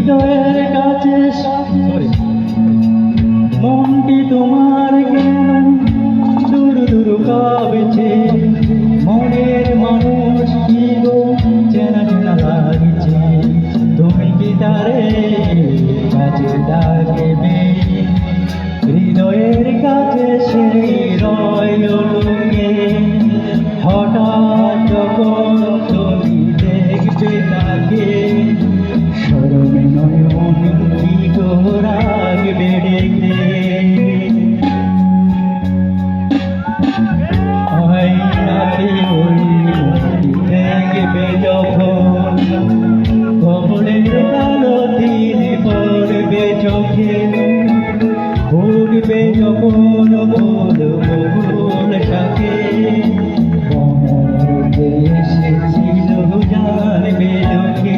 হৃদয়ের কাছে মনটি তোমার কেন দূর দূর কাঁপছে, মনের মানুষ কি গো চেনা চেনা লাগছে, তুমি কি তারে কাছে ডাকবে? হৃদয়ের কাছে সেই রয় লোকে, হঠাৎ যখন তুমি দেখবে তাকে, স্মরণে নয়ন কি গো রাখবে ডেকে? আয়নাতে ওই দেখবে যখন কবরের কালো দিন পড়বে চোখে, উঠবে যখন বল বল থাকে, মরতে এসেছিল জানবে লোকে।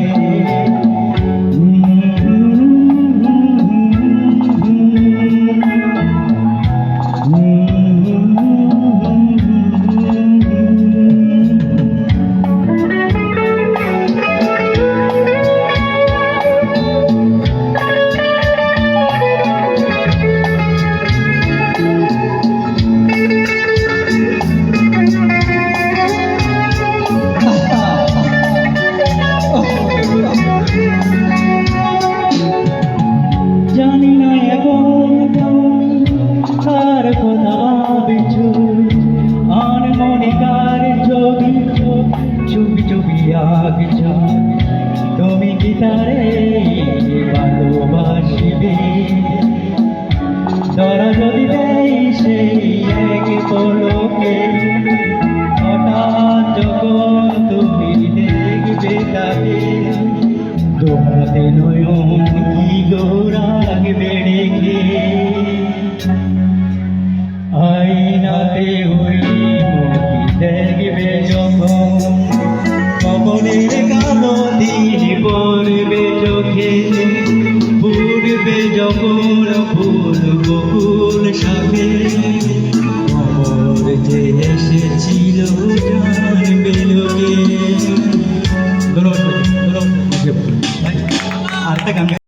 জানি না এখন কার কথা ভাবছো, আর মনে কার ছবি চুপি চুপি আঁকছো, তুমি কি তারে ভালোবাসবে? ধরা যদি দেয় সেই এক পলকে, হঠাৎ যখন তুমি দেখবে তাকে, দোহাতে নয়ন কি গো রাখবে ডেকে? আয়নাতে ওই মুখটি দেখবে যখন কবরের কালো দিন পড়বে চোখে, পড়বে যখন